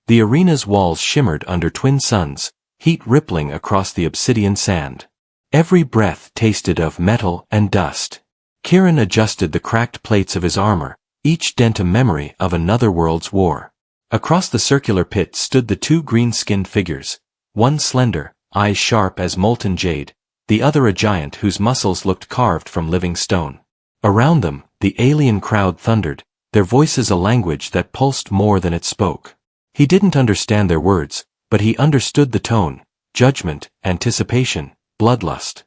The arena's walls shimmered under twin suns, heat rippling across the obsidian sand. Every breath tasted of metal and dust. Kieran adjusted the cracked plates of his armor, each dent a memory of another world's war. Across the circular pit stood the two green-skinned figures, one slender, eyes sharp as molten jade, the other a giant whose muscles looked carved from living stone. Around them, the alien crowd thundered, their voices a language that pulsed more than it spoke. He didn't understand their words, but he understood the tone, judgment, anticipation, bloodlust.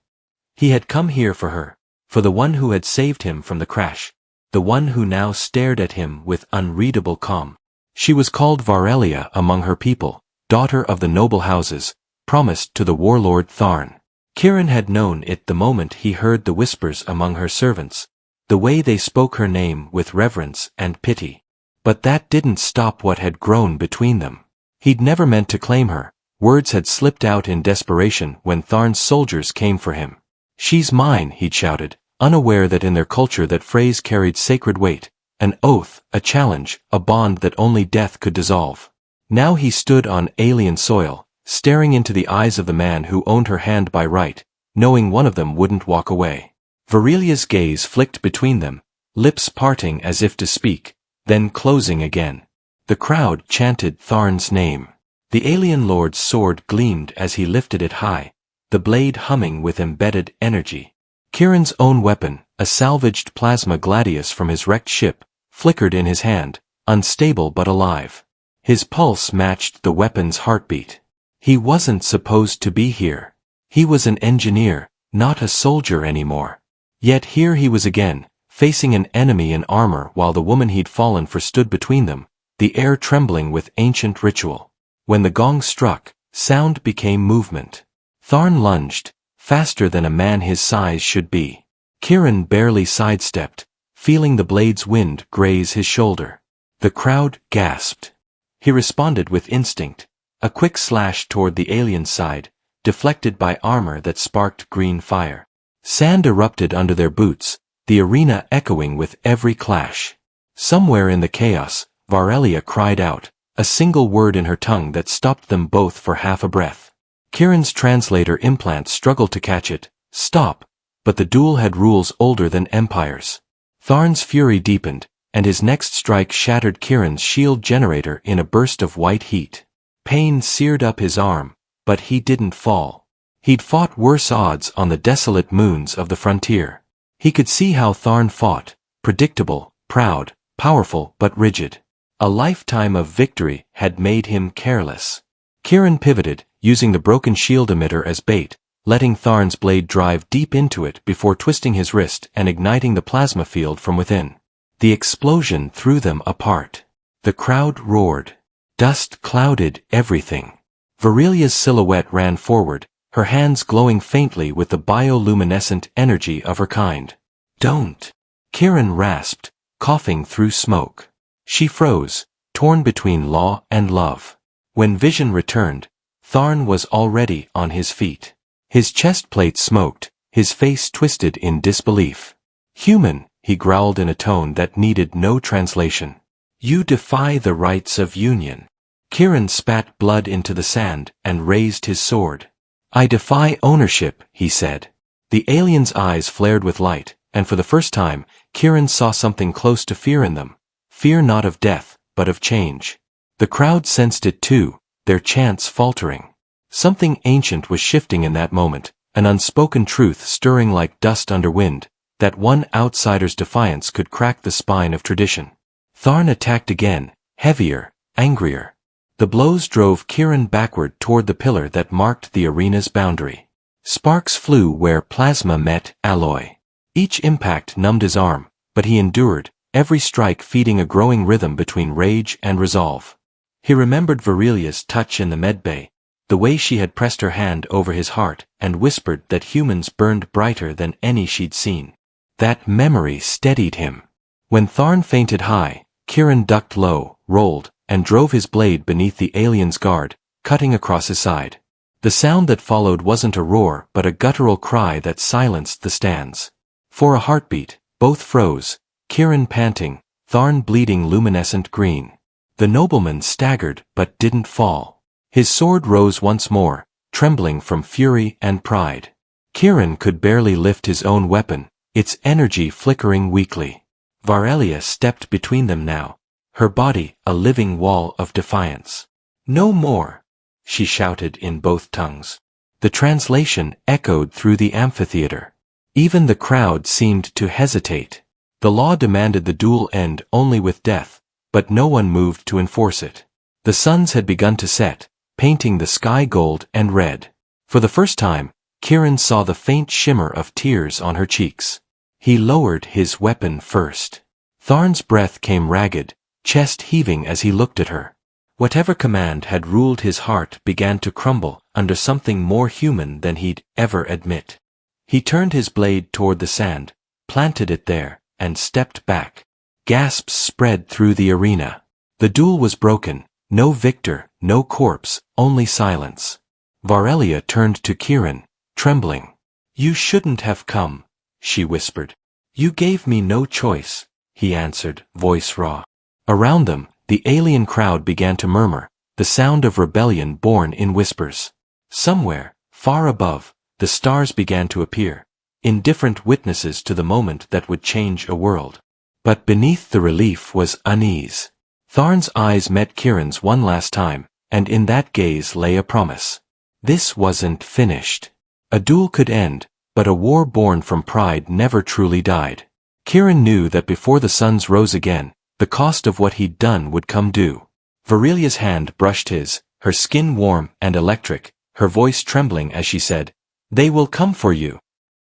He had come here for her, for the one who had saved him from the crash, the one who now stared at him with unreadable calm. She was called Varelia among her people, daughter of the noble houses, promised to the warlord Tharn. Kieran had known it the moment he heard the whispers among her servants, the way they spoke her name with reverence and pity. But that didn't stop what had grown between them. He'd never meant to claim her, words had slipped out in desperation when Tharn's soldiers came for him. "She's mine," he'd shouted, unaware that in their culture that phrase carried sacred weight, an oath, a challenge, a bond that only death could dissolve. Now he stood on alien soil, staring into the eyes of the man who owned her hand by right, knowing one of them wouldn't walk away. Varelia's gaze flicked between them, lips parting as if to speak, then closing again. The crowd chanted Tharn's name. The alien lord's sword gleamed as he lifted it high, the blade humming with embedded energy. Kieran's own weapon, a salvaged plasma gladius from his wrecked ship, flickered in his hand, unstable but alive. His pulse matched the weapon's heartbeat. He wasn't supposed to be here. He was an engineer, not a soldier anymore. Yet here he was again, facing an enemy in armor while the woman he'd fallen for stood between them, the air trembling with ancient ritual. When the gong struck, sound became movement. Tharn lunged, faster than a man his size should be. Kieran barely sidestepped, feeling the blade's wind graze his shoulder. The crowd gasped. He responded with instinct, a quick slash toward the alien's side, deflected by armor that sparked green fire. Sand erupted under their boots, the arena echoing with every clash. Somewhere in the chaos, Varelia cried out, a single word in her tongue that stopped them both for half a breath. Kieran's translator implant struggled to catch it, stop, but the duel had rules older than empires. Tharn's fury deepened, and his next strike shattered Kieran's shield generator in a burst of white heat. Pain seared up his arm, but he didn't fall. He'd fought worse odds on the desolate moons of the frontier. He could see how Tharn fought, predictable, proud, powerful but rigid. A lifetime of victory had made him careless. Kieran pivoted, using the broken shield emitter as bait, letting Tharn's blade drive deep into it before twisting his wrist and igniting the plasma field from within. The explosion threw them apart. The crowd roared. Dust clouded everything. Varelia's silhouette ran forward, her hands glowing faintly with the bioluminescent energy of her kind. "Don't!" Kieran rasped, coughing through smoke. She froze, torn between law and love. When vision returned, Tharn was already on his feet. His chest plate smoked, his face twisted in disbelief. "Human," he growled in a tone that needed no translation. "You defy the rights of union." Kieran spat blood into the sand and raised his sword. "I defy ownership," he said. The alien's eyes flared with light, and for the first time, Kieran saw something close to fear in them. Fear not of death, but of change. The crowd sensed it too, their chants faltering. Something ancient was shifting in that moment, an unspoken truth stirring like dust under wind, that one outsider's defiance could crack the spine of tradition. Tharn attacked again, heavier, angrier. The blows drove Kieran backward toward the pillar that marked the arena's boundary. Sparks flew where plasma met alloy. Each impact numbed his arm, but he endured, every strike feeding a growing rhythm between rage and resolve. He remembered Varelia's touch in the medbay, the way she had pressed her hand over his heart and whispered that humans burned brighter than any she'd seen. That memory steadied him. When Tharn fainted high, Kieran ducked low, rolled, and drove his blade beneath the alien's guard, cutting across his side. The sound that followed wasn't a roar but a guttural cry that silenced the stands. For a heartbeat, both froze, Kieran panting, Tharn bleeding luminescent green. The nobleman staggered but didn't fall. His sword rose once more, trembling from fury and pride. Kieran could barely lift his own weapon, its energy flickering weakly. Varelia stepped between them now, her body a living wall of defiance. "No more!" she shouted in both tongues. The translation echoed through the amphitheater. Even the crowd seemed to hesitate. The law demanded the duel end only with death, but no one moved to enforce it. The suns had begun to set, painting the sky gold and red. For the first time, Kieran saw the faint shimmer of tears on her cheeks. He lowered his weapon first. Tharn's breath came ragged, chest heaving as he looked at her. Whatever command had ruled his heart began to crumble under something more human than he'd ever admit. He turned his blade toward the sand, planted it there, and stepped back. Gasps spread through the arena. The duel was broken, no victor, no corpse, only silence. Varelia turned to Kieran, trembling. "You shouldn't have come," she whispered. "You gave me no choice," he answered, voice raw. Around them, the alien crowd began to murmur, the sound of rebellion born in whispers. Somewhere, far above, the stars began to appear, indifferent witnesses to the moment that would change a world. But beneath the relief was unease. Tharn's eyes met Kieran's one last time, and in that gaze lay a promise. This wasn't finished. A duel could end, but a war born from pride never truly died. Kieran knew that before the suns rose again, the cost of what he'd done would come due. Varelia's hand brushed his, her skin warm and electric, her voice trembling as she said, "They will come for you."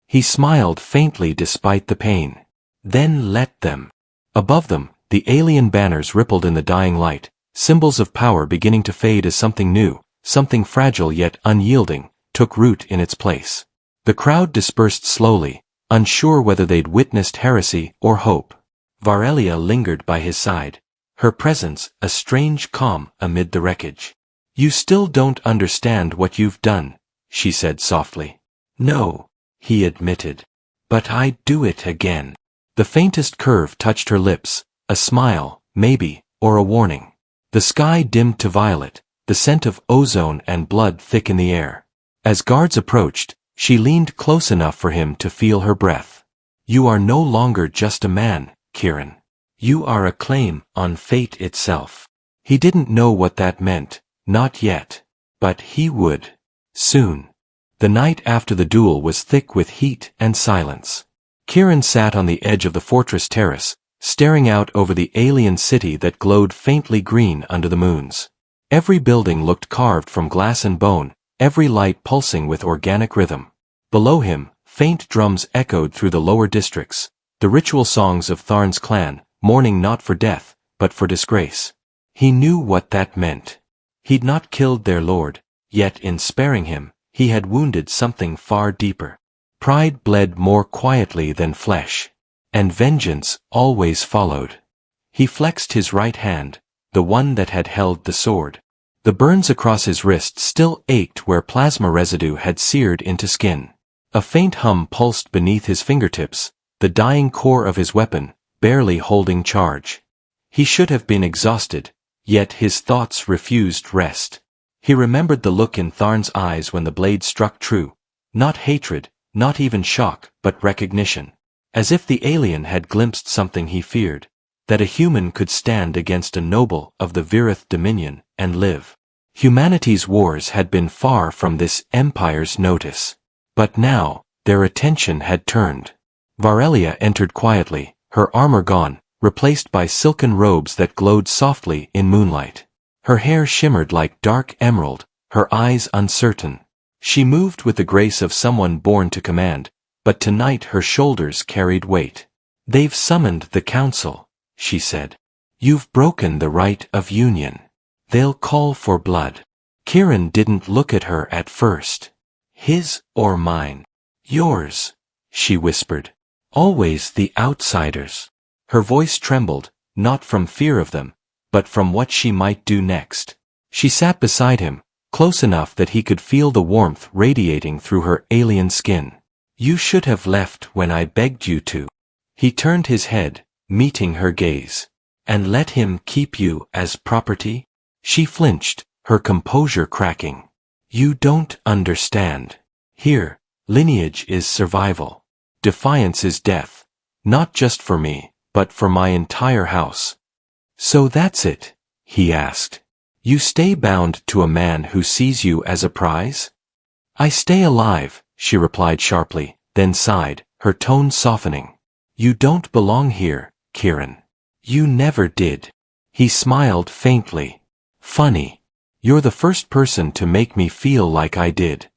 He smiled faintly despite the pain. "Then let them." Above them, the alien banners rippled in the dying light, symbols of power beginning to fade as something new, something fragile yet unyielding, took root in its place. The crowd dispersed slowly, unsure whether they'd witnessed heresy or hope. Varelia lingered by his side, her presence a strange calm amid the wreckage. "You still don't understand what you've done," she said softly. "No," he admitted. "But I'd do it again." The faintest curve touched her lips, a smile, maybe, or a warning. The sky dimmed to violet, the scent of ozone and blood thick in the air. As guards approached, she leaned close enough for him to feel her breath. "You are no longer just a man, Kieran. You are a claim on fate itself." He didn't know what that meant, not yet. But he would. Soon. The night after the duel was thick with heat and silence. Kieran sat on the edge of the fortress terrace, staring out over the alien city that glowed faintly green under the moons. Every building looked carved from glass and bone, every light pulsing with organic rhythm. Below him, faint drums echoed through the lower districts, the ritual songs of Tharn's clan, mourning not for death, but for disgrace. He knew what that meant. He'd not killed their lord, yet in sparing him, he had wounded something far deeper. Pride bled more quietly than flesh, and vengeance always followed. He flexed his right hand, the one that had held the sword. The burns across his wrist still ached where plasma residue had seared into skin. A faint hum pulsed beneath his fingertips, the dying core of his weapon, barely holding charge. He should have been exhausted, yet his thoughts refused rest. He remembered the look in Tharn's eyes when the blade struck true. Not hatred, not even shock, but recognition. As if the alien had glimpsed something he feared, that a human could stand against a noble of the Virith dominion and live. Humanity's wars had been far from this empire's notice. But now, their attention had turned. Varelia entered quietly, her armor gone, replaced by silken robes that glowed softly in moonlight. Her hair shimmered like dark emerald, her eyes uncertain. She moved with the grace of someone born to command, but tonight her shoulders carried weight. "They've summoned the council," she said. "You've broken the right of union. They'll call for blood." Kieran didn't look at her at first. "His or mine?" "Yours," she whispered. "Always the outsiders." Her voice trembled, not from fear of them, but from what she might do next. She sat beside him, close enough that he could feel the warmth radiating through her alien skin. "You should have left when I begged you to." He turned his head, meeting her gaze. And let him keep you as property? She flinched, her composure cracking. You don't understand. Here, lineage is survival. Defiance is death. Not just for me, but for my entire house. So that's it? He asked. You stay bound to a man who sees you as a prize? I stay alive, she replied sharply, then sighed, her tone softening. You don't belong here, Kieran. You never did. He smiled faintly. Funny. You're the first person to make me feel like I did.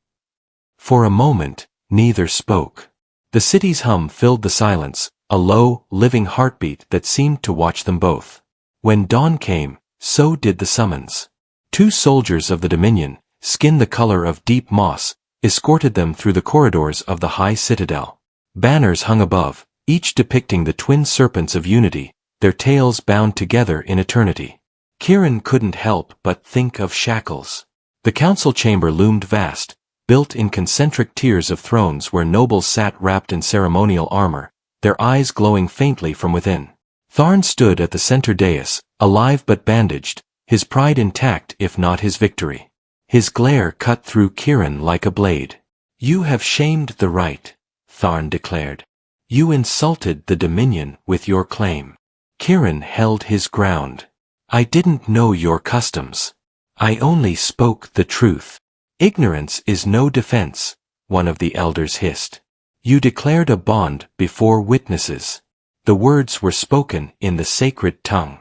For a moment, neither spoke. The city's hum filled the silence, a low, living heartbeat that seemed to watch them both. When dawn came, so did the summons. 2 soldiers of the Dominion, skin the color of deep moss, escorted them through the corridors of the high citadel. Banners hung above, each depicting the twin serpents of unity, their tails bound together in eternity. Kieran couldn't help but think of shackles. The council chamber loomed vast, built in concentric tiers of thrones where nobles sat wrapped in ceremonial armor, their eyes glowing faintly from within. Tharn stood at the center dais, alive but bandaged, his pride intact if not his victory. His glare cut through Kieran like a blade. You have shamed the right, Tharn declared. You insulted the Dominion with your claim. Kieran held his ground. I didn't know your customs. I only spoke the truth. Ignorance is no defense, one of the elders hissed. You declared a bond before witnesses. The words were spoken in the sacred tongue.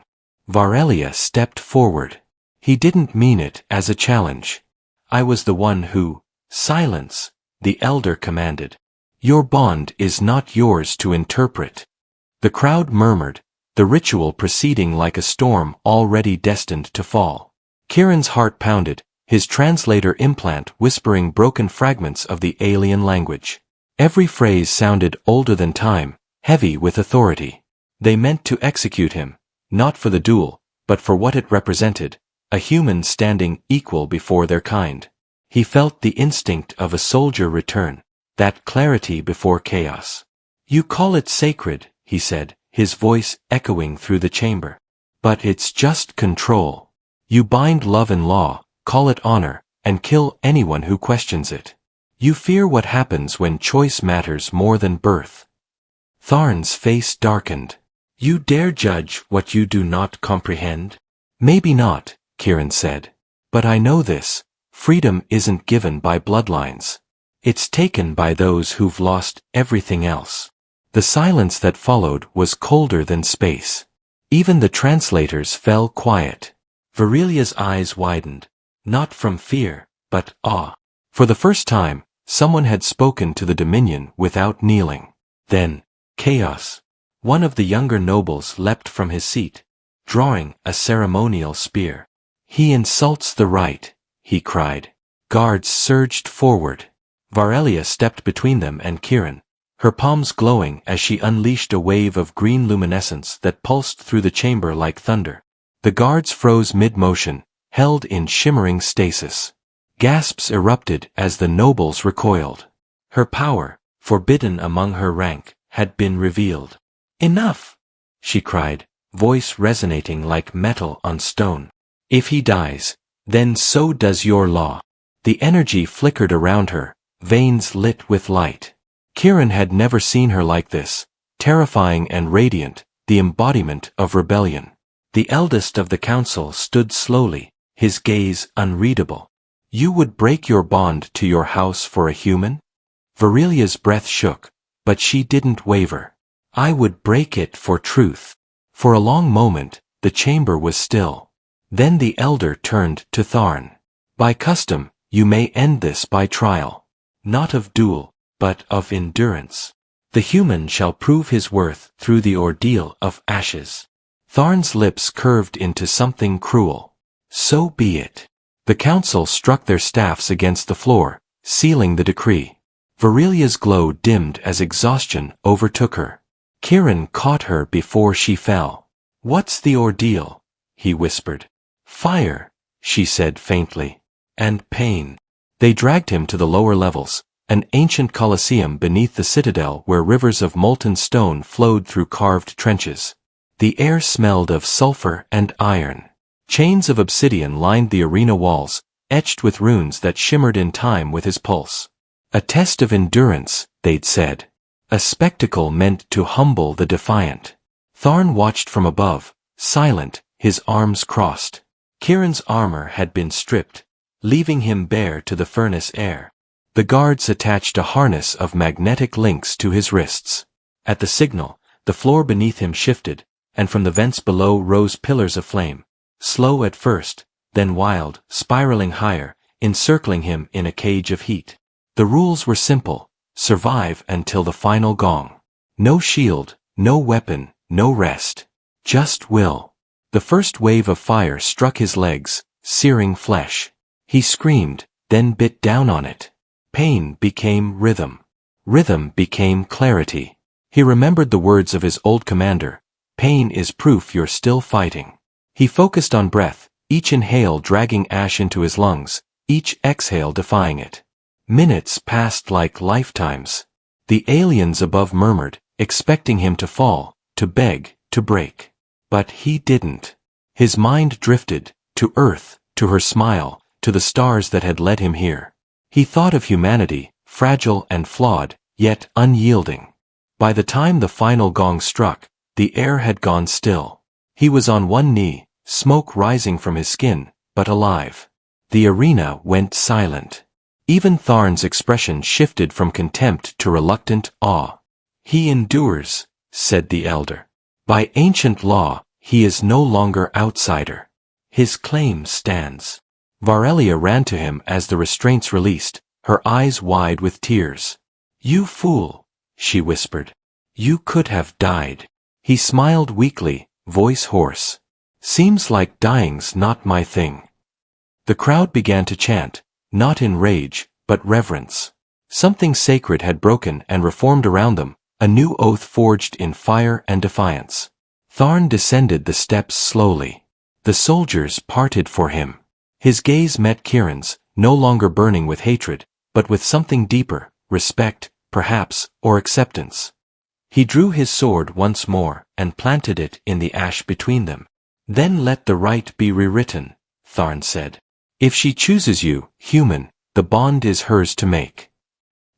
Varelia stepped forward. He didn't mean it as a challenge. I was the one who— Silence, the elder commanded. Your bond is not yours to interpret. The crowd murmured, the ritual proceeding like a storm already destined to fall. Kieran's heart pounded, his translator implant whispering broken fragments of the alien language. Every phrase sounded older than time, heavy with authority. They meant to execute him, not for the duel, but for what it represented, a human standing equal before their kind. He felt the instinct of a soldier return, that clarity before chaos. You call it sacred, he said, his voice echoing through the chamber. But it's just control. You bind love and law, call it honor, and kill anyone who questions it. You fear what happens when choice matters more than birth. Tharn's face darkened. You dare judge what you do not comprehend? Maybe not, Kieran said. But I know this. Freedom isn't given by bloodlines. It's taken by those who've lost everything else. The silence that followed was colder than space. Even the translators fell quiet. Varelia's eyes widened, not from fear, but awe. For the first time, someone had spoken to the Dominion without kneeling. Then, chaos. One of the younger nobles leapt from his seat, drawing a ceremonial spear. He insults the right, he cried. Guards surged forward. Varelia stepped between them and Kieran, her palms glowing as she unleashed a wave of green luminescence that pulsed through the chamber like thunder. The guards froze mid-motion, held in shimmering stasis. Gasps erupted as the nobles recoiled. Her power, forbidden among her rank, had been revealed. Enough! She cried, voice resonating like metal on stone. If he dies, then so does your law. The energy flickered around her, veins lit with light. Kieran had never seen her like this, terrifying and radiant, the embodiment of rebellion. The eldest of the council stood slowly, his gaze unreadable. You would break your bond to your house for a human? Varelia's breath shook, but she didn't waver. I would break it for truth. For a long moment, the chamber was still. Then the elder turned to Tharn. By custom, you may end this by trial. Not of duel, but of endurance. The human shall prove his worth through the ordeal of ashes. Tharn's lips curved into something cruel. So be it. The council struck their staffs against the floor, sealing the decree. Varelia's glow dimmed as exhaustion overtook her. Kieran caught her before she fell. What's the ordeal? He whispered. Fire, she said faintly. And pain. They dragged him to the lower levels, an ancient coliseum beneath the citadel where rivers of molten stone flowed through carved trenches. The air smelled of sulfur and iron. Chains of obsidian lined the arena walls, etched with runes that shimmered in time with his pulse. A test of endurance, they'd said. A spectacle meant to humble the defiant. Tharn watched from above, silent, his arms crossed. Kieran's armor had been stripped, leaving him bare to the furnace air. The guards attached a harness of magnetic links to his wrists. At the signal, the floor beneath him shifted, and from the vents below rose pillars of flame, slow at first, then wild, spiraling higher, encircling him in a cage of heat. The rules were simple: survive until the final gong. No shield, no weapon, no rest. Just will. The first wave of fire struck his legs, searing flesh. He screamed, then bit down on it. Pain became rhythm. Rhythm became clarity. He remembered the words of his old commander: "Pain is proof you're still fighting." He focused on breath, each inhale dragging ash into his lungs, each exhale defying it. Minutes passed like lifetimes. The aliens above murmured, expecting him to fall, to beg, to break. But he didn't. His mind drifted, to Earth, to her smile, to the stars that had led him here. He thought of humanity, fragile and flawed, yet unyielding. By the time the final gong struck, the air had gone still. He was on one knee, smoke rising from his skin, but alive. The arena went silent. Even Tharn's expression shifted from contempt to reluctant awe. "He endures," said the elder. "By ancient law, he is no longer outsider. His claim stands." Varelia ran to him as the restraints released, her eyes wide with tears. "You fool," she whispered. "You could have died." He smiled weakly, voice hoarse. "Seems like dying's not my thing." The crowd began to chant, not in rage, but reverence. Something sacred had broken and reformed around them, a new oath forged in fire and defiance. Tharn descended the steps slowly. The soldiers parted for him. His gaze met Kieran's, no longer burning with hatred, but with something deeper, respect, perhaps, or acceptance. He drew his sword once more, and planted it in the ash between them. "Then let the right be rewritten," Tharn said. "If she chooses you, human, the bond is hers to make."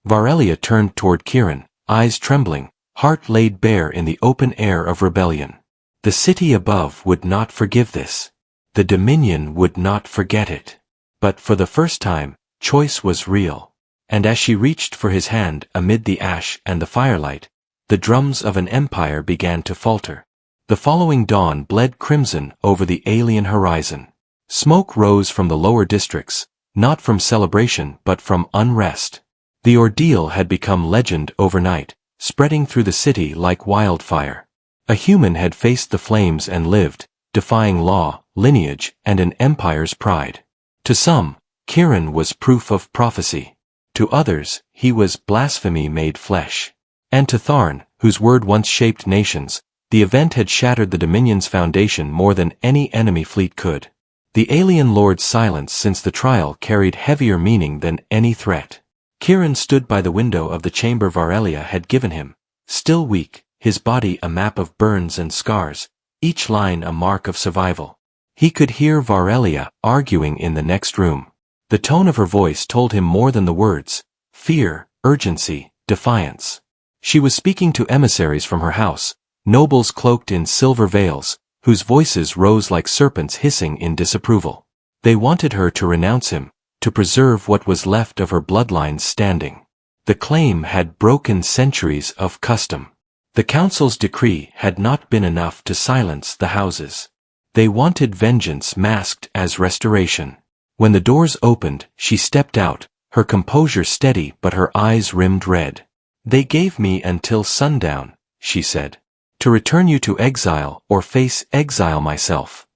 Varelia turned toward Kieran, eyes trembling, heart laid bare in the open air of rebellion. The city above would not forgive this. The Dominion would not forget it. But for the first time, choice was real. And as she reached for his hand amid the ash and the firelight, the drums of an empire began to falter. The following dawn bled crimson over the alien horizon. Smoke rose from the lower districts, not from celebration but from unrest. The ordeal had become legend overnight, spreading through the city like wildfire. A human had faced the flames and lived, defying law, lineage, and an empire's pride. To some, Kieran was proof of prophecy. To others, he was blasphemy made flesh. And to Tharn, whose word once shaped nations, the event had shattered the Dominion's foundation more than any enemy fleet could. The alien lord's silence since the trial carried heavier meaning than any threat. Kieran stood by the window of the chamber Varelia had given him, still weak, his body a map of burns and scars, each line a mark of survival. He could hear Varelia arguing in the next room. The tone of her voice told him more than the words: fear, urgency, defiance. She was speaking to emissaries from her house, nobles cloaked in silver veils, whose voices rose like serpents hissing in disapproval. They wanted her to renounce him, to preserve what was left of her bloodlines standing. The claim had broken centuries of custom. The council's decree had not been enough to silence the houses. They wanted vengeance masked as restoration. When the doors opened, she stepped out, her composure steady but her eyes rimmed red. "They gave me until sundown," she said, "to return you to exile or face exile myself."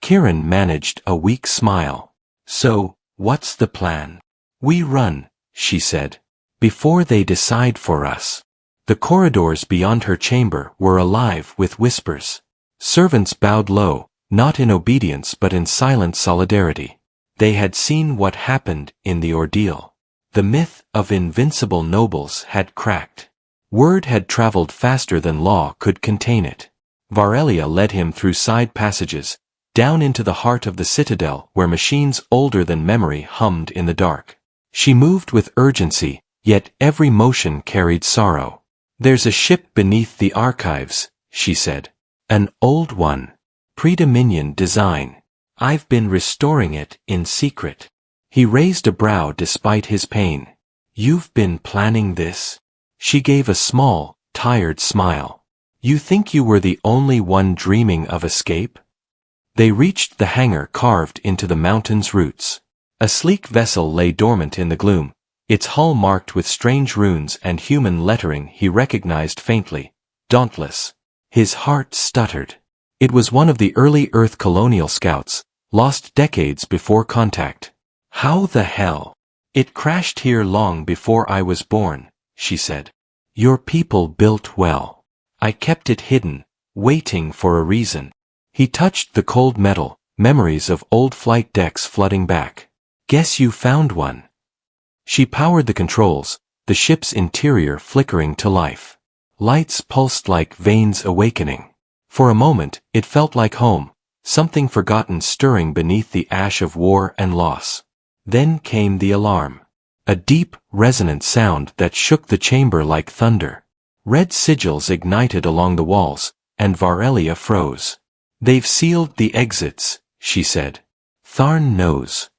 Kieran managed a weak smile. "So, what's the plan?" "We run," she said, "before they decide for us." The corridors beyond her chamber were alive with whispers. Servants bowed low, not in obedience but in silent solidarity. They had seen what happened in the ordeal. The myth of invincible nobles had cracked. Word had traveled faster than law could contain it. Varelia led him through side passages, down into the heart of the citadel where machines older than memory hummed in the dark. She moved with urgency, yet every motion carried sorrow. "There's a ship beneath the archives," she said. "An old one. Pre-Dominion design. I've been restoring it in secret." He raised a brow despite his pain. "You've been planning this?" She gave a small, tired smile. "You think you were the only one dreaming of escape?" They reached the hangar carved into the mountain's roots. A sleek vessel lay dormant in the gloom, its hull marked with strange runes and human lettering he recognized faintly. Dauntless. His heart stuttered. It was one of the early Earth colonial scouts, lost decades before contact. "How the hell? It crashed here long before I was born," she said. "Your people built well. I kept it hidden, waiting for a reason." He touched the cold metal, memories of old flight decks flooding back. "Guess you found one." She powered the controls, the ship's interior flickering to life. Lights pulsed like veins awakening. For a moment, it felt like home, something forgotten stirring beneath the ash of war and loss. Then came the alarm. A deep, resonant sound that shook the chamber like thunder. Red sigils ignited along the walls, and Varelia froze. "They've sealed the exits," she said. "Tharn knows."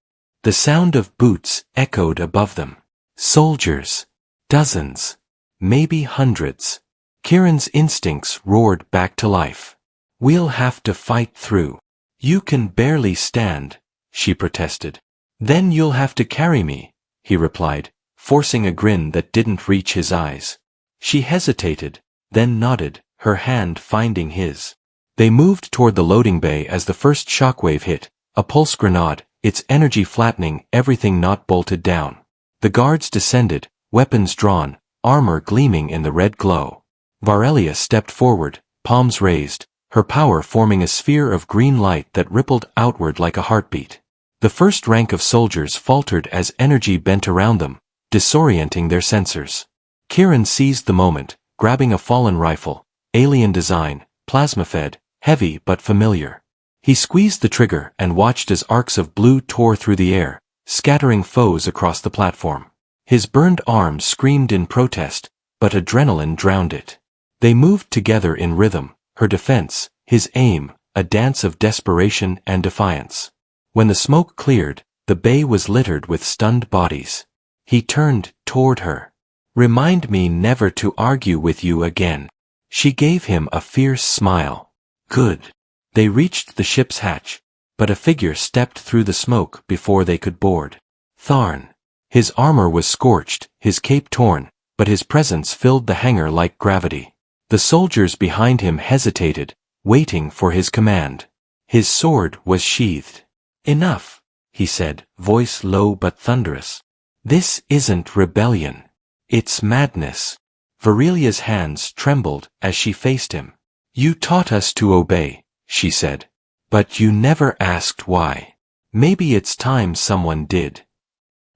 The sound of boots echoed above them. Soldiers. Dozens. Maybe hundreds. Kieran's instincts roared back to life. "We'll have to fight through." "You can barely stand," she protested. "Then you'll have to carry me," he replied, forcing a grin that didn't reach his eyes. She hesitated, then nodded, her hand finding his. They moved toward the loading bay as the first shockwave hit, a pulse grenade, its energy flattening everything not bolted down. The guards descended, weapons drawn, armor gleaming in the red glow. Varelia stepped forward, palms raised, her power forming a sphere of green light that rippled outward like a heartbeat. The first rank of soldiers faltered as energy bent around them, disorienting their sensors. Kieran seized the moment, grabbing a fallen rifle, alien design, plasma-fed, heavy but familiar. He squeezed the trigger and watched as arcs of blue tore through the air, scattering foes across the platform. His burned arms screamed in protest, but adrenaline drowned it. They moved together in rhythm, her defense, his aim, a dance of desperation and defiance. When the smoke cleared, the bay was littered with stunned bodies. He turned toward her. "Remind me never to argue with you again." She gave him a fierce smile. "Good." They reached the ship's hatch, but a figure stepped through the smoke before they could board. Tharn. His armor was scorched, his cape torn, but his presence filled the hangar like gravity. The soldiers behind him hesitated, waiting for his command. His sword was sheathed. "Enough," he said, voice low but thunderous. "This isn't rebellion. It's madness." Varelia's hands trembled as she faced him. "You taught us to obey," she said. "But you never asked why. Maybe it's time someone did."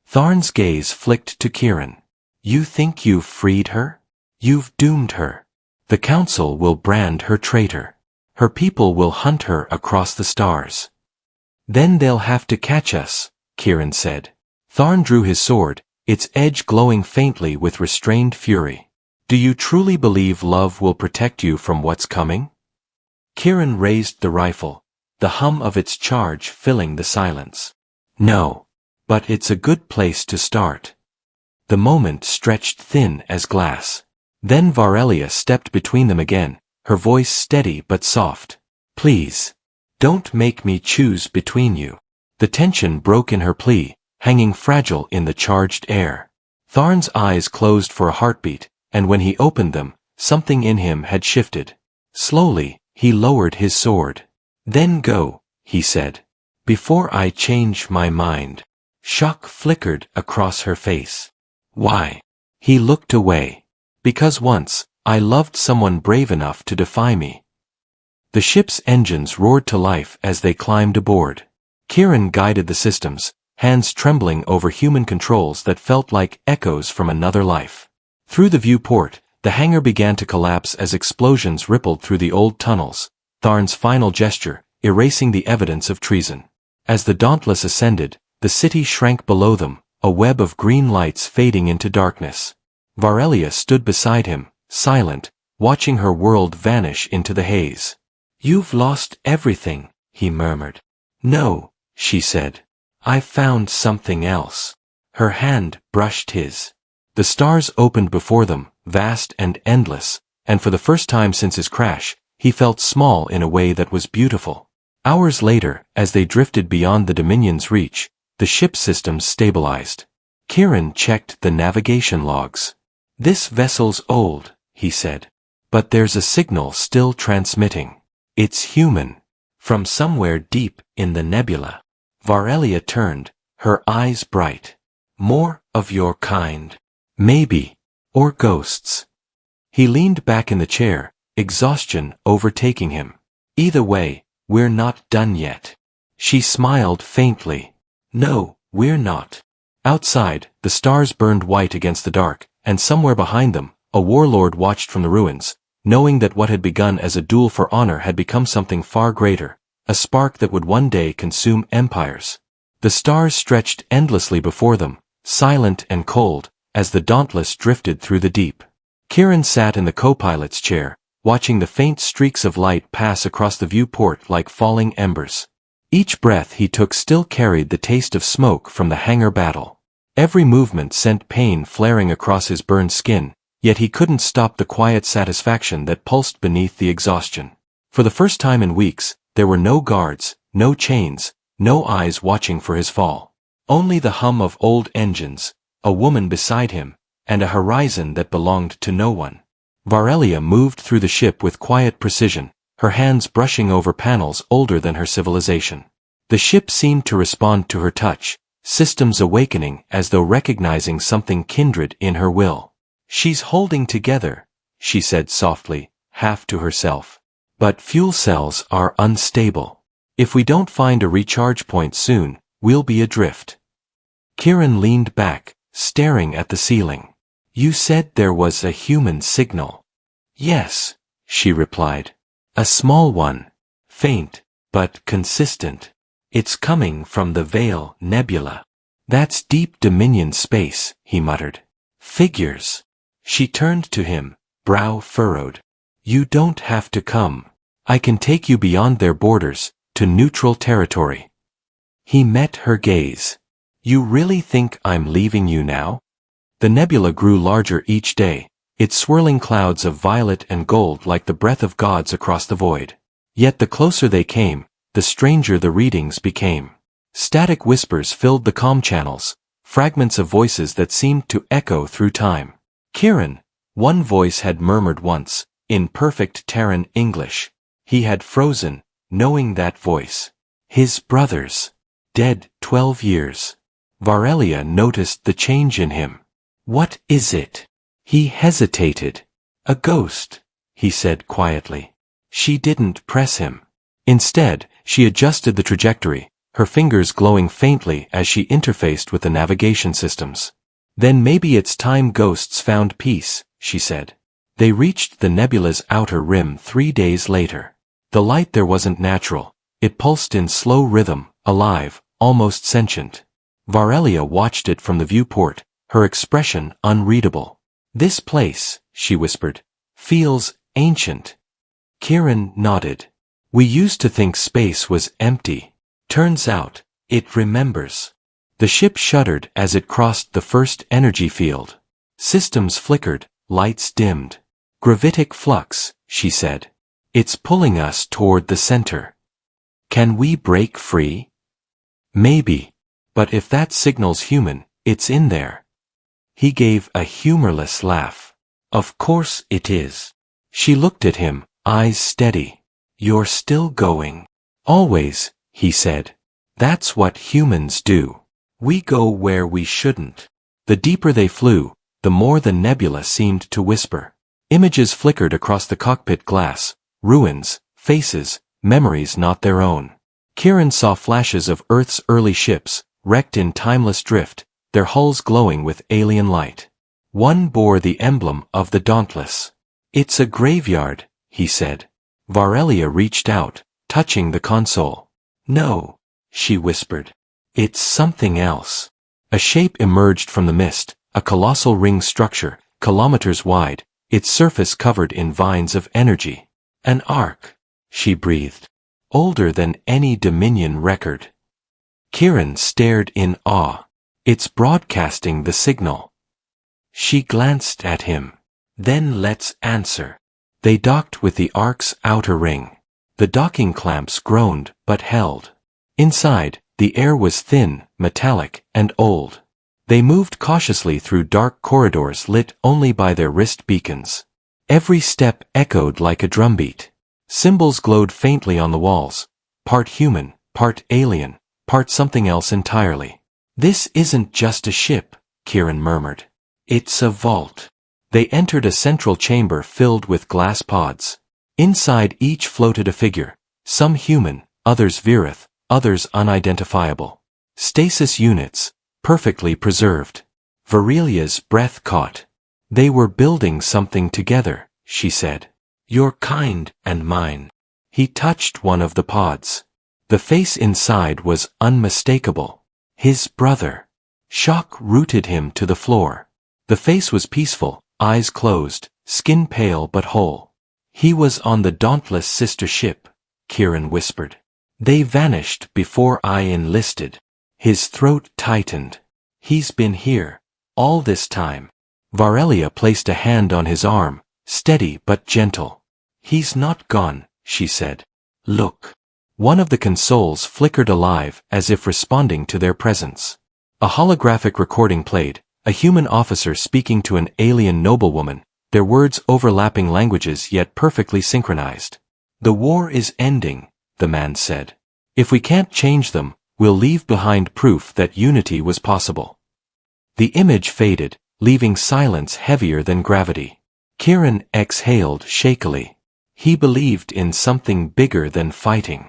Tharn's gaze flicked to Kieran. "You think you've freed her? You've doomed her. The council will brand her traitor. Her people will hunt her across the stars." "Then they'll have to catch us," Kieran said. Tharn drew his sword, its edge glowing faintly with restrained fury. "Do you truly believe love will protect you from what's coming?" Kieran raised the rifle, the hum of its charge filling the silence. "No. But it's a good place to start." The moment stretched thin as glass. Then Varelia stepped between them again, her voice steady but soft. "Please. Don't make me choose between you." The tension broke in her plea, hanging fragile in the charged air. Tharn's eyes closed for a heartbeat, and when he opened them, something in him had shifted. Slowly, he lowered his sword. "Then go," he said. "Before I change my mind." Shock flickered across her face. "Why?" He looked away. "Because once, I loved someone brave enough to defy me." The ship's engines roared to life as they climbed aboard. Kieran guided the systems, hands trembling over human controls that felt like echoes from another life. Through the viewport, The hangar began to collapse as explosions rippled through the old tunnels, Tharn's final gesture, erasing the evidence of treason. As the Dauntless ascended, the city shrank below them, a web of green lights fading into darkness. Varelia stood beside him, silent, watching her world vanish into the haze. "You've lost everything," he murmured. "No," she said. "I've found something else." Her hand brushed his. The stars opened before them, vast and endless, and for the first time since his crash, he felt small in a way that was beautiful. Hours later, as they drifted beyond the Dominion's reach, the ship systems stabilized. Kieran checked the navigation logs. "This vessel's old," he said. "But there's a signal still transmitting. It's human. From somewhere deep in the nebula." Varelia turned, her eyes bright. "More of your kind. Maybe. Or ghosts." He leaned back in the chair, exhaustion overtaking him. "Either way, we're not done yet." She smiled faintly. "No, we're not." Outside, the stars burned white against the dark, and somewhere behind them, a warlord watched from the ruins, knowing that what had begun as a duel for honor had become something far greater, a spark that would one day consume empires. The stars stretched endlessly before them, silent and cold, as the Dauntless drifted through the deep. Kieran sat in the co-pilot's chair, watching the faint streaks of light pass across the viewport like falling embers. Each breath he took still carried the taste of smoke from the hangar battle. Every movement sent pain flaring across his burned skin, yet he couldn't stop the quiet satisfaction that pulsed beneath the exhaustion. For the first time in weeks, there were no guards, no chains, no eyes watching for his fall. Only the hum of old engines, a woman beside him, and a horizon that belonged to no one. Varelia moved through the ship with quiet precision, her hands brushing over panels older than her civilization. The ship seemed to respond to her touch, systems awakening as though recognizing something kindred in her will. "She's holding together," she said softly, half to herself. "But fuel cells are unstable. If we don't find a recharge point soon, we'll be adrift." Kieran leaned back, staring at the ceiling. "You said there was a human signal." "Yes," she replied. "A small one. Faint, but consistent. It's coming from the Veil Nebula." "That's deep Dominion space," he muttered. "Figures." She turned to him, brow furrowed. "You don't have to come. I can take you beyond their borders, to neutral territory." He met her gaze. "You really think I'm leaving you now?" The nebula grew larger each day, its swirling clouds of violet and gold like the breath of gods across the void. Yet the closer they came, the stranger the readings became. Static whispers filled the comm channels, fragments of voices that seemed to echo through time. "Kieran," one voice had murmured once, in perfect Terran English. He had frozen, knowing that voice. His brothers. Dead 12 years. Varelia noticed the change in him. "What is it?" He hesitated. "A ghost," he said quietly. She didn't press him. Instead, she adjusted the trajectory, her fingers glowing faintly as she interfaced with the navigation systems. "Then maybe it's time ghosts found peace," she said. They reached the nebula's outer rim 3 days later. The light there wasn't natural. It pulsed in slow rhythm, alive, almost sentient. Varelia watched it from the viewport, her expression unreadable. "This place," she whispered, "feels ancient." Kieran nodded. "We used to think space was empty. Turns out, it remembers." The ship shuddered as it crossed the first energy field. Systems flickered, lights dimmed. "Gravitic flux," she said. "It's pulling us toward the center. Can we break free?" "Maybe. But if that signal's human, it's in there." He gave a humorless laugh. "Of course it is." She looked at him, eyes steady. "You're still going." "Always," he said. "That's what humans do. We go where we shouldn't." The deeper they flew, the more the nebula seemed to whisper. Images flickered across the cockpit glass, ruins, faces, memories not their own. Kieran saw flashes of Earth's early ships, wrecked in timeless drift, their hulls glowing with alien light. One bore the emblem of the Dauntless. "It's a graveyard," he said. Varelia reached out, touching the console. "No," she whispered. "It's something else." A shape emerged from the mist, a colossal ring structure, kilometers wide, its surface covered in vines of energy. "An ark," she breathed. "Older than any Dominion record." Kieran stared in awe. "It's broadcasting the signal." She glanced at him. "Then let's answer." They docked with the ark's outer ring. The docking clamps groaned but held. Inside, the air was thin, metallic, and old. They moved cautiously through dark corridors lit only by their wrist beacons. Every step echoed like a drumbeat. Symbols glowed faintly on the walls, part human, part alien, part something else entirely. "This isn't just a ship," Kieran murmured. "It's a vault." They entered a central chamber filled with glass pods. Inside each floated a figure, some human, others Virith, others unidentifiable. Stasis units, perfectly preserved. Varelia's breath caught. "They were building something together," she said. "Your kind and mine." He touched one of the pods. The face inside was unmistakable. His brother. Shock rooted him to the floor. The face was peaceful, eyes closed, skin pale but whole. "He was on the Dauntless sister ship," Kieran whispered. "They vanished before I enlisted." His throat tightened. "He's been here all this time." Varelia placed a hand on his arm, steady but gentle. "He's not gone," she said. "Look." One of the consoles flickered alive as if responding to their presence. A holographic recording played, a human officer speaking to an alien noblewoman, their words overlapping languages yet perfectly synchronized. "The war is ending," the man said. "If we can't change them, we'll leave behind proof that unity was possible." The image faded, leaving silence heavier than gravity. Kieran exhaled shakily. He believed in something bigger than fighting.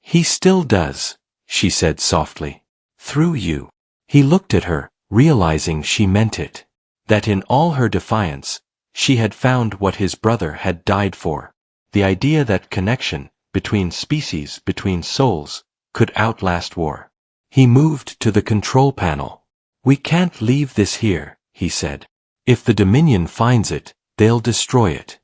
"He still does," she said softly. "Through you." He looked at her, realizing she meant it. That in all her defiance, she had found what his brother had died for. The idea that connection, between species, between souls, could outlast war. He moved to the control panel. "We can't leave this here," he said. "If the Dominion finds it, they'll destroy it."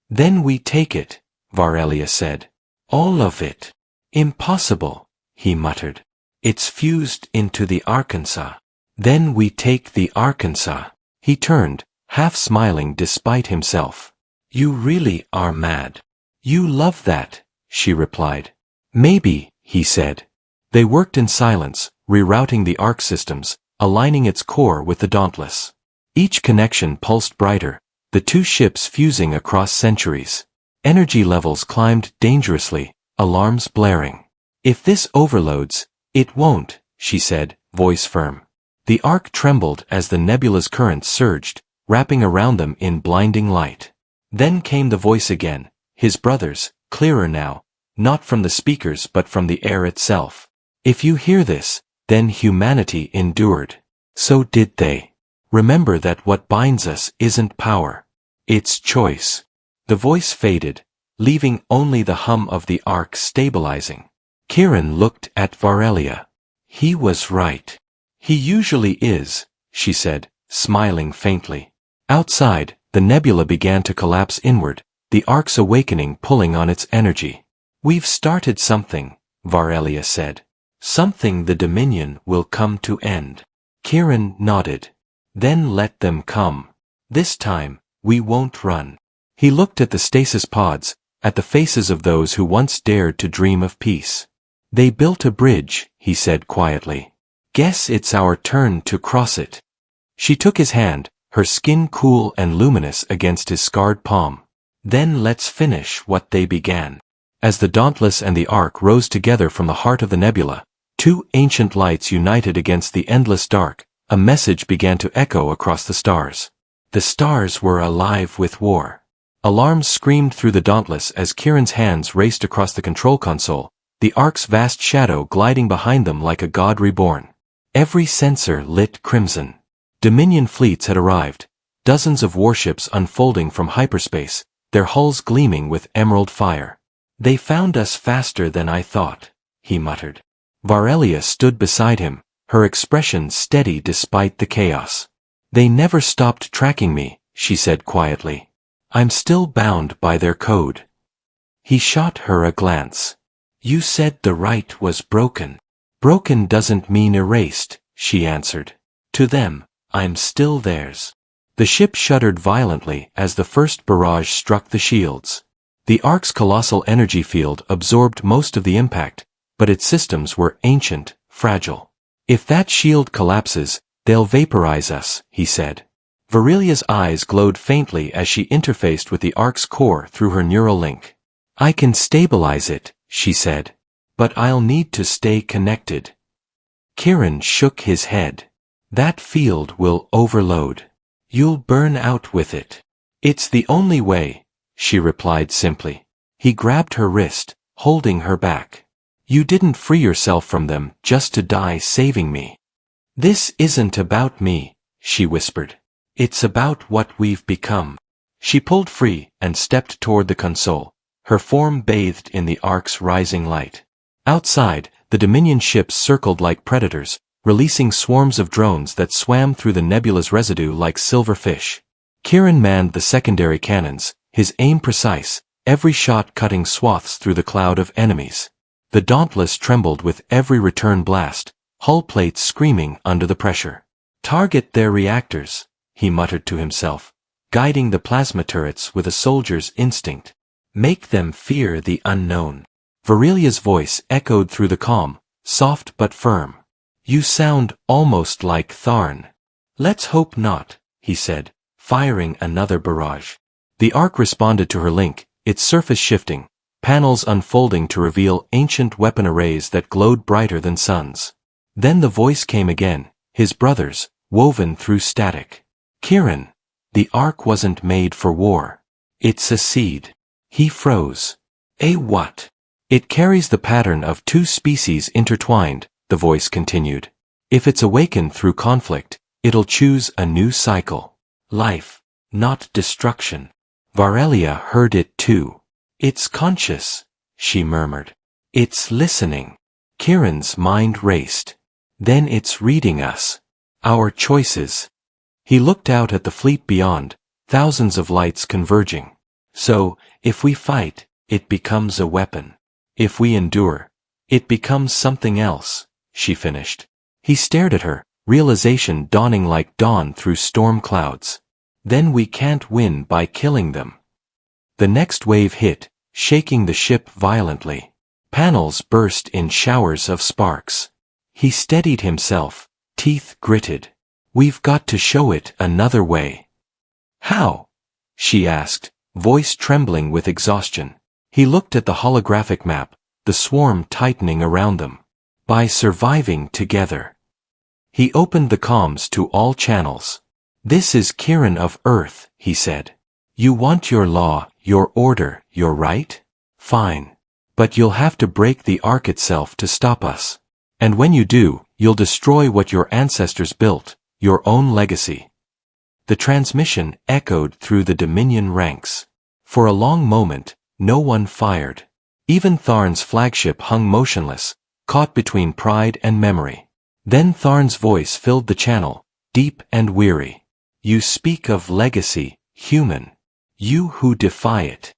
"Then we take it," Varelia said. "All of it." "Impossible," he muttered. "It's fused into the Arkansas." "Then we take the Arkansas." He turned, half smiling despite himself. "You really are mad." "You love that," she replied. "Maybe," he said. They worked in silence, rerouting the arc systems, aligning its core with the Dauntless. Each connection pulsed brighter, the two ships fusing across centuries. Energy levels climbed dangerously, alarms blaring. "If this overloads, it won't," she said, voice firm. The arc trembled as the nebula's currents surged, wrapping around them in blinding light. Then came the voice again, his brother's, clearer now, not from the speakers but from the air itself. "If you hear this, then humanity endured. So did they. Remember that what binds us isn't power. It's choice." The voice faded, leaving only the hum of the arc stabilizing. Kieran looked at Varelia. He was right. "He usually is," she said, smiling faintly. Outside, the nebula began to collapse inward, the arc's awakening pulling on its energy. "We've started something," Varelia said. "Something the Dominion will come to end." Kieran nodded. "Then let them come. This time, we won't run." He looked at the stasis pods, at the faces of those who once dared to dream of peace. "They built a bridge," he said quietly. "Guess it's our turn to cross it." She took his hand, her skin cool and luminous against his scarred palm. "Then let's finish what they began." As the Dauntless and the Ark rose together from the heart of the nebula, two ancient lights united against the endless dark, a message began to echo across the stars. The stars were alive with war. Alarms screamed through the Dauntless as Kieran's hands raced across the control console, the Ark's vast shadow gliding behind them like a god reborn. Every sensor lit crimson. Dominion fleets had arrived, dozens of warships unfolding from hyperspace, their hulls gleaming with emerald fire. "They found us faster than I thought," he muttered. Varelia stood beside him, her expression steady despite the chaos. "They never stopped tracking me," she said quietly. "I'm still bound by their code." He shot her a glance. "You said the right was broken." "Broken doesn't mean erased," she answered. "To them, I'm still theirs." The ship shuddered violently as the first barrage struck the shields. The Ark's colossal energy field absorbed most of the impact, but its systems were ancient, fragile. "If that shield collapses, they'll vaporize us," he said. Varelia's eyes glowed faintly as she interfaced with the Ark's core through her neural link. "I can stabilize it," she said. "But I'll need to stay connected." Kiran shook his head. "That field will overload. You'll burn out with it." "It's the only way," she replied simply. He grabbed her wrist, holding her back. "You didn't free yourself from them just to die saving me." "This isn't about me," she whispered. "It's about what we've become." She pulled free and stepped toward the console, her form bathed in the Ark's rising light. Outside, the Dominion ships circled like predators, releasing swarms of drones that swam through the nebula's residue like silver fish. Kiran manned the secondary cannons, his aim precise, every shot cutting swaths through the cloud of enemies. The Dauntless trembled with every return blast, hull plates screaming under the pressure. "Target their reactors," he muttered to himself, guiding the plasma turrets with a soldier's instinct. "Make them fear the unknown." Varelia's voice echoed through the calm, soft but firm. "You sound almost like Tharn." "Let's hope not," he said, firing another barrage. The Ark responded to her link, its surface shifting, panels unfolding to reveal ancient weapon arrays that glowed brighter than suns. Then the voice came again, his brother's, woven through static. "Kiran, the Ark wasn't made for war. It's a seed." He froze. "A what?" "It carries the pattern of two species intertwined," the voice continued. "If it's awakened through conflict, it'll choose a new cycle. Life, not destruction." Varelia heard it too. "It's conscious," she murmured. "It's listening." Kiran's mind raced. "Then it's reading us. Our choices." He looked out at the fleet beyond, thousands of lights converging. "So, if we fight, it becomes a weapon. If we endure, it becomes something else," she finished. He stared at her, realization dawning like dawn through storm clouds. "Then we can't win by killing them." The next wave hit, shaking the ship violently. Panels burst in showers of sparks. He steadied himself, teeth gritted. "We've got to show it another way." "How?" she asked, voice trembling with exhaustion. He looked at the holographic map, the swarm tightening around them. "By surviving together." He opened the comms to all channels. "This is Kiran of Earth," he said. "You want your law, your order, your right? Fine. But you'll have to break the Ark itself to stop us. And when you do, you'll destroy what your ancestors built, your own legacy." The transmission echoed through the Dominion ranks. For a long moment, no one fired. Even Tharn's flagship hung motionless, caught between pride and memory. Then Tharn's voice filled the channel, deep and weary. "You speak of legacy, human. You who defy it."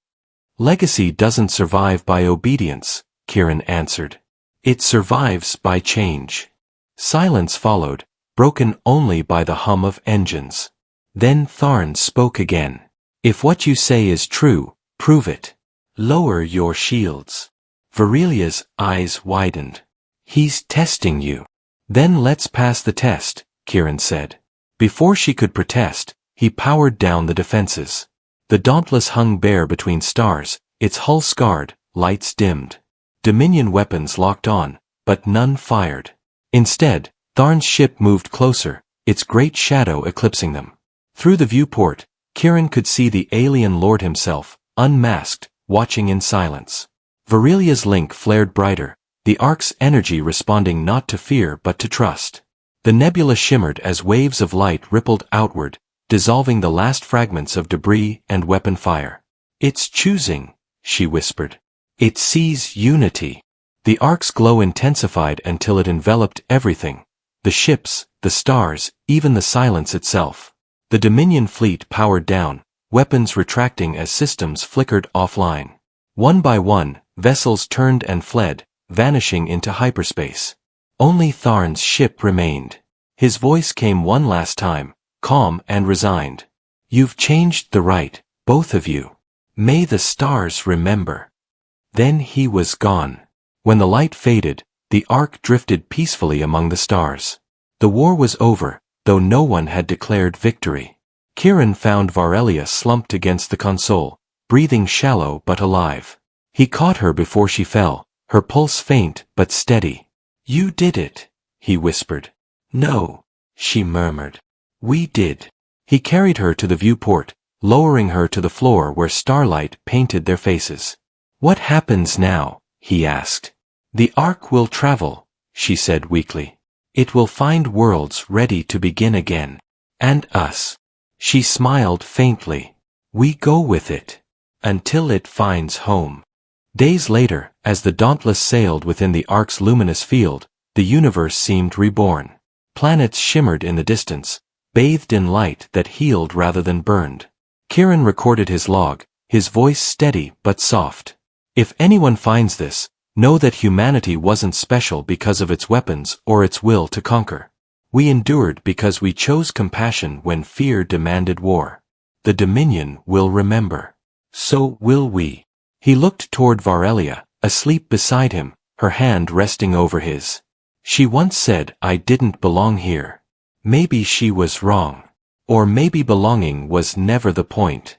"Legacy doesn't survive by obedience," Kiran answered. "It survives by change." Silence followed, broken only by the hum of engines. Then Tharn spoke again. "If what you say is true, prove it. Lower your shields." Varelia's eyes widened. "He's testing you." "Then let's pass the test," Kiran said. Before she could protest, he powered down the defenses. The Dauntless hung bare between stars, its hull scarred, lights dimmed. Dominion weapons locked on, but none fired. Instead, Tharn's ship moved closer, its great shadow eclipsing them. Through the viewport, Kiran could see the alien lord himself, unmasked, watching in silence. Varelia's link flared brighter, the Ark's energy responding not to fear but to trust. The nebula shimmered as waves of light rippled outward, dissolving the last fragments of debris and weapon fire. "It's choosing," she whispered. "It sees unity." The ark's glow intensified until it enveloped everything. The ships, the stars, even the silence itself. The Dominion fleet powered down, weapons retracting as systems flickered offline. One by one, vessels turned and fled, vanishing into hyperspace. Only Tharn's ship remained. His voice came one last time, calm and resigned. "You've changed the right, both of you. May the stars remember." Then he was gone. When the light faded, the ark drifted peacefully among the stars. The war was over, though no one had declared victory. Kieran found Varelia slumped against the console, breathing shallow but alive. He caught her before she fell, her pulse faint but steady. "You did it," he whispered. "No," she murmured. "We did." He carried her to the viewport, lowering her to the floor where starlight painted their faces. "What happens now?" he asked. "The ark will travel," she said weakly. "It will find worlds ready to begin again. And us." She smiled faintly. "We go with it. Until it finds home." Days later, as the Dauntless sailed within the ark's luminous field, the universe seemed reborn. Planets shimmered in the distance, bathed in light that healed rather than burned. Kieran recorded his log, his voice steady but soft. "If anyone finds this, know that humanity wasn't special because of its weapons or its will to conquer. We endured because we chose compassion when fear demanded war. The Dominion will remember. So will we." He looked toward Varelia, asleep beside him, her hand resting over his. "She once said I didn't belong here. Maybe she was wrong. Or maybe belonging was never the point."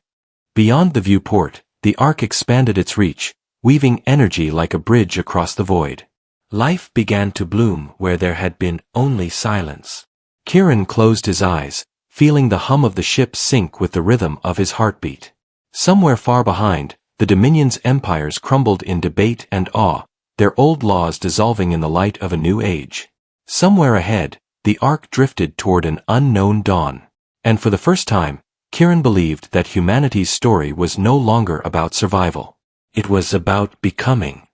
Beyond the viewport, the ark expanded its reach, weaving energy like a bridge across the void. Life began to bloom where there had been only silence. Kieran closed his eyes, feeling the hum of the ship sync with the rhythm of his heartbeat. Somewhere far behind, the Dominion's empires crumbled in debate and awe, their old laws dissolving in the light of a new age. Somewhere ahead, the ark drifted toward an unknown dawn. And for the first time, Kieran believed that humanity's story was no longer about survival. It was about becoming.